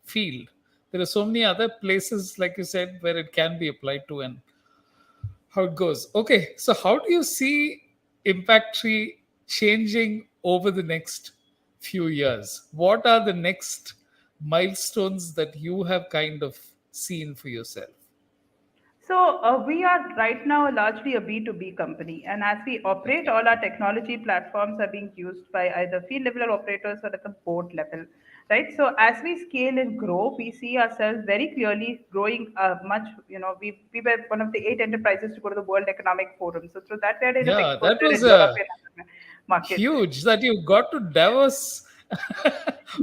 field, there are so many other places, like you said, where it can be applied to and how it goes. Okay, so how do you see Impact Tree changing over the next few years? What are the next milestones that you have kind of seen for yourself? So we are right now largely a B2B company, and as we operate, Okay. all our technology platforms are being used by either field level operators or at the board level, right? So as we scale and grow, we see ourselves very clearly growing much. We were one of the 8 enterprises to go to the World Economic Forum. So through that, we had enough Yeah, that exposure was in Europe and other markets. huge that you got to Davos.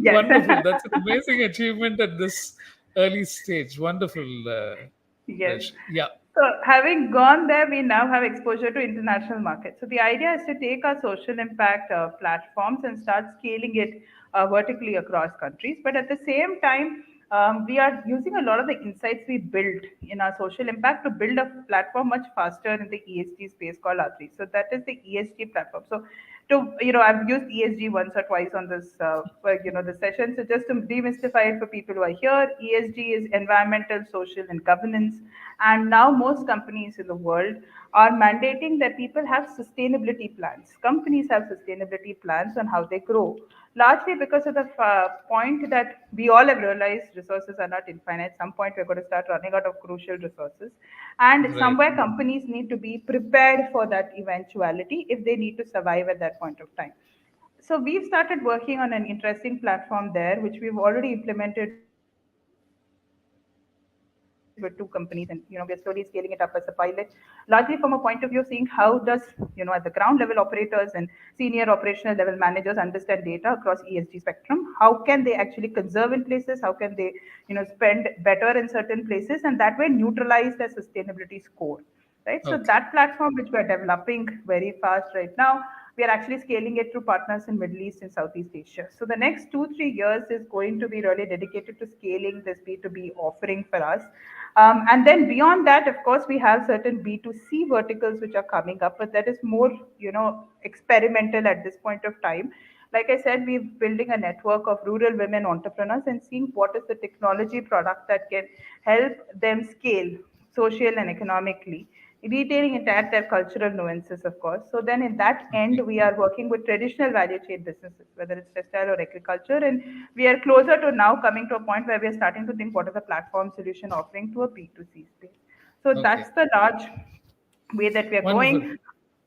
Yes. Wonderful. That's an amazing achievement at this early stage. Wonderful, Yes. Raj. Yeah, So having gone there, we now have exposure to international markets. So the idea is to take our social impact platforms and start scaling it vertically across countries. But at the same time, we are using a lot of the insights we built in our social impact to build a platform much faster in the ESG space called R3. So that is the ESG platform. So I've used ESG once or twice on this, the session. So just to demystify it for people who are here, ESG is environmental, social, and governance. And now most companies in the world are mandating that people have sustainability plans. Companies have sustainability plans on how they grow, largely because of the point that we all have realized resources are not infinite. At some point, we're going to start running out of crucial resources. And right. somewhere companies need to be prepared for that eventuality if they need to survive at that point of time. So we've started working on an interesting platform there, which we've already implemented with two companies, and we're slowly scaling it up as a pilot, largely from a point of view of seeing how does at the ground level operators and senior operational level managers understand data across ESG spectrum. How can they actually conserve in places? How can they spend better in certain places, and that way neutralize their sustainability score, right? So that Okay. platform, which we're developing very fast right now, we are actually scaling it through partners in Middle East and Southeast Asia. So the next 2-3 years is going to be really dedicated to scaling this B2B offering for us. And then beyond that, of course, we have certain B2C verticals which are coming up, but that is more, experimental at this point of time. Like I said, we're building a network of rural women entrepreneurs and seeing what is the technology product that can help them scale social and economically, retaining it at their cultural nuances, of course. So then in that end, Okay. we are working with traditional value chain businesses, whether it's textile or agriculture, and we are closer to now coming to a point where we are starting to think what is the platform solution offering to a B2C space. So Okay. that's the large way that we are Wonderful. going.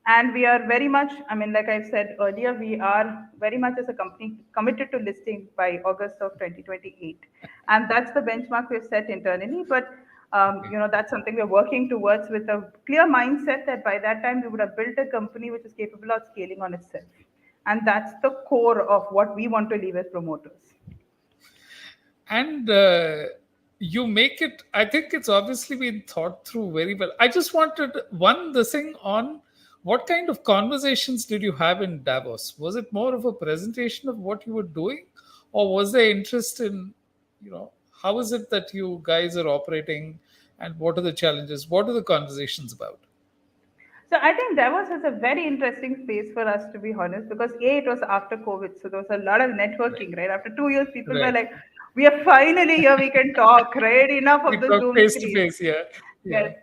And we are very much, I mean, like I've said earlier, we are very much as a company committed to listing by August of 2028. And that's the benchmark we've set internally. But Okay. that's something we're working towards with a clear mindset that by that time we would have built a company which is capable of scaling on itself. And that's the core of what we want to leave as promoters. And you make it, I think it's obviously been thought through very well. I just wanted one the thing on what kind of conversations did you have in Davos? Was it more of a presentation of what you were doing, or was there interest in, how is it that you guys are operating, and what are the challenges? What are the conversations about? So I think Davos is a very interesting space for us, to be honest, because it was after COVID, so there was a lot of Right. networking, right? After 2 years, people were Right. like, "We are finally here. We can talk, right? Enough of We the talk Zoom face to screens." face. Yeah. Yes. Yeah.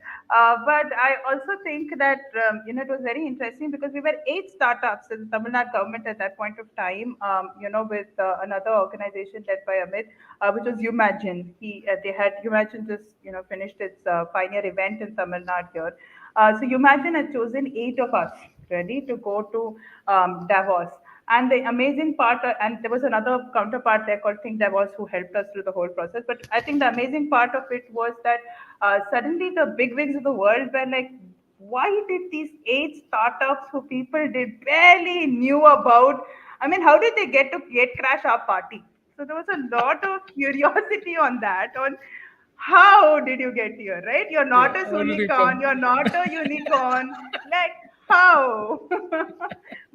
But I also think that it was very interesting because we were 8 startups in the Tamil Nadu government at that point of time. With another organization led by Amit, which was Umagine. They had Umagine just finished its pioneer event in Tamil Nadu here. So Umagine had chosen 8 of us ready to go to Davos. And the amazing part, and there was another counterpart there called Think Davos who helped us through the whole process. But I think the amazing part of it was that suddenly the bigwigs of the world were like, why did these 8 startups who people did barely knew about? I mean, how did they get to get crash our party? So there was a lot of curiosity on that, on how did you get here, right? You're Yeah. not a How did you unicorn, come? you're not a unicorn. Like, how?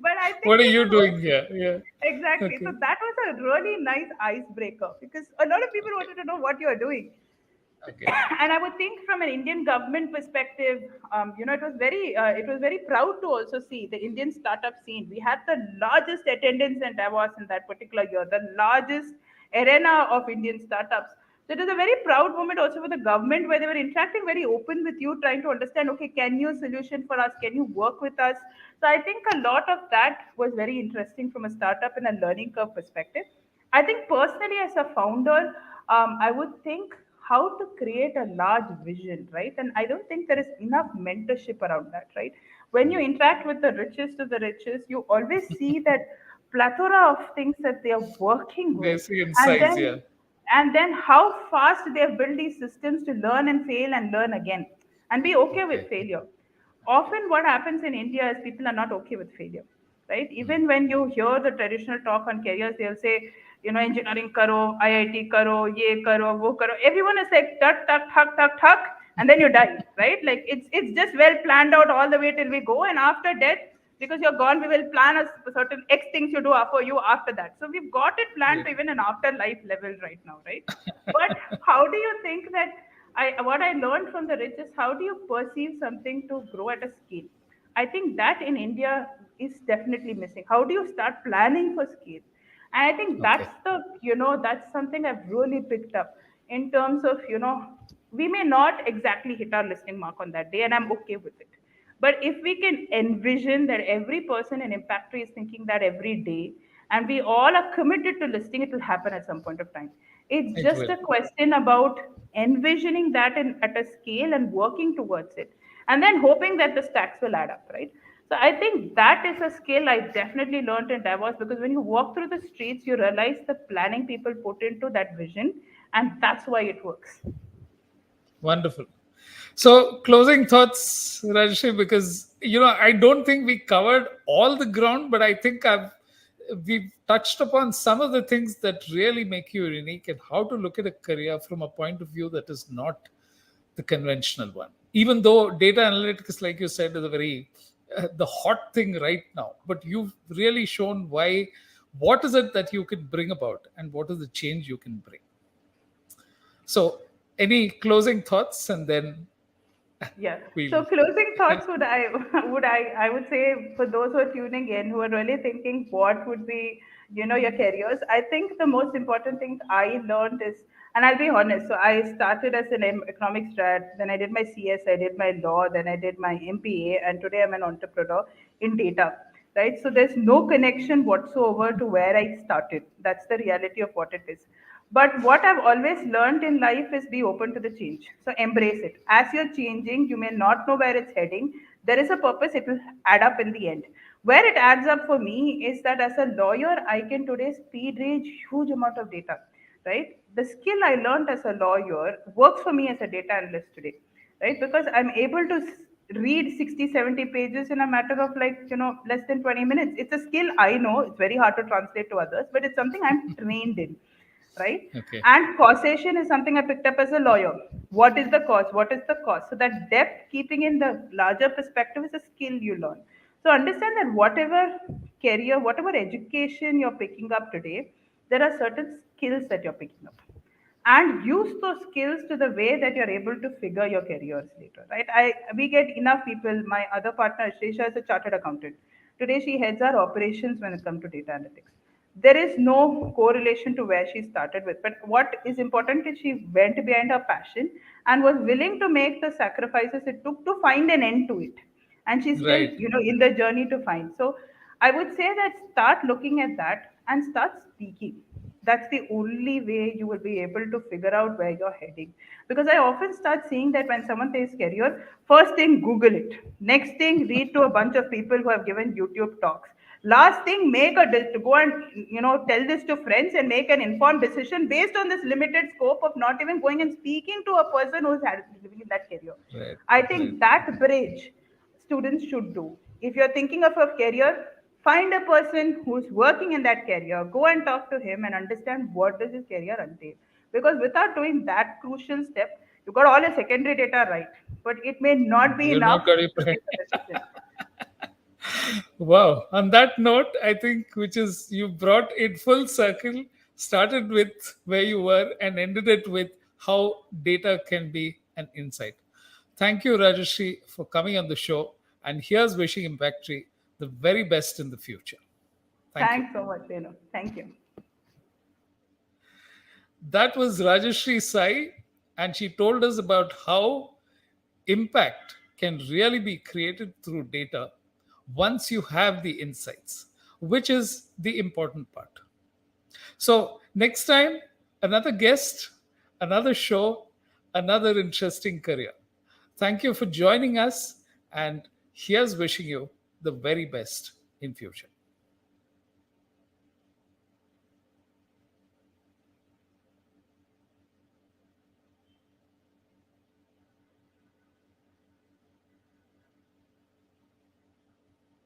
But I think, What are you those doing here? Yeah. exactly. So Okay. that was a really nice icebreaker because a lot of people wanted to know what you're doing. Okay. And I would think from an Indian government perspective, it was very proud to also see the Indian startup scene. We had the largest attendance in Davos in that particular year, the largest arena of Indian startups. So it was a very proud moment also for the government where they were interacting very open with you, trying to understand, okay, can you solution for us? Can you work with us? So I think a lot of that was very interesting from a startup and a learning curve perspective. I think personally, as a founder, I would think how to create a large vision, right? And I don't think there is enough mentorship around that, right? When you Right. interact with the richest of the richest, you always see that plethora of things that they are working with, They see in and size. Yeah. then how fast they have built these systems to learn and fail and learn again, and be okay with Okay. failure. Often what happens in India is people are not okay with failure, right? Mm. Even when you hear the traditional talk on careers, they'll say, engineering karo, IIT karo, ye karo, wo karo. Everyone is like tuck, tuck, tuck, tuck, tuck, and then you die, right? Like it's just well planned out all the way till we go, and after death, because you're gone, we will plan a certain X things you do for you after that. So we've got it planned Right. to even an afterlife level right now, right? But how do you think that what I learned from the rich is how do you perceive something to grow at a scale? I think that in India is definitely missing. How do you start planning for scale? And I think Okay. that's something I've really picked up in terms of, we may not exactly hit our listing mark on that day, and I'm okay with it. But if we can envision that every person in Impactree is thinking that every day, and we all are committed to listing, it will happen at some point of time. It's It just will. a question about envisioning that at a scale and working towards it, and then hoping that the stacks will add up, right? So I think that is a skill I definitely learned in Davos, because when you walk through the streets, you realize the planning people put into that vision, and that's why it works. Wonderful. So, closing thoughts, Rajashri, because I don't think we covered all the ground, but I think we've touched upon some of the things that really make you unique and how to look at a career from a point of view that is not the conventional one. Even though data analytics, like you said, is a very the hot thing right now, but you've really shown why. What is it that you can bring about, and what is the change you can bring? So, any closing thoughts, and then Yeah. we'll. So closing thoughts would I would I would say, for those who are tuning in, who are really thinking what would be, your careers. I think the most important thing I learned is, and I'll be honest. So I started as an economics grad, then I did my CS, I did my law, then I did my MPA, and today I'm an entrepreneur in data. Right. So there's no connection whatsoever to where I started. That's the reality of what it is. But what I've always learned in life is be open to the change. So embrace it. As you're changing, you may not know where it's heading. There is a purpose, it will add up in the end. Where it adds up for me is that as a lawyer, I can today speed read huge amount of data. Right? The skill I learned as a lawyer works for me as a data analyst today. Right? Because I'm able to read 60, 70 pages in a matter of like, less than 20 minutes. It's a skill I know. It's very hard to translate to others, but it's something I'm trained in, right? Okay. And causation is something I picked up as a lawyer. What is the cause? What is the cause? So that depth, keeping in the larger perspective, is a skill you learn. So understand that whatever career, whatever education you're picking up today, there are certain skills that you're picking up, and use those skills to the way that you're able to figure your careers later, right? We get enough people. My other partner Shei is a chartered accountant. Today she heads our operations when it comes to data analytics. There is no correlation to where she started with, but what is important is she went behind her passion and was willing to make the sacrifices it took to find an end to it, and she's still, Right. in the journey to find. So I would say that start looking at that and start speaking. That's the only way you will be able to figure out where you're heading. Because I often start seeing that when someone says career, first thing Google it, next thing read to a bunch of people who have given YouTube talks, last thing make to go and tell this to friends and make an informed decision based on this limited scope of not even going and speaking to a person who's living in that career. Right. I Right. think that bridge students should do. If you're thinking of a career, find a person who's working in that career, go and talk to him and understand what does his career entail. Because without doing that crucial step, you got all your secondary data right, but it may not be You're enough not going to to. take a decision. Wow. On that note, I think, which is, you brought it full circle, started with where you were and ended it with how data can be an insight. Thank you, Rajashri, for coming on the show. And here's wishing Impactree the very best in the future. Thank you. Thanks so much, Renu. Thank you. That was Rajashri Sai, and she told us about how impact can really be created through data once you have the insights, which is the important part. So, next time, another guest, another show, another interesting career. Thank you for joining us, and here's wishing you the very best in future.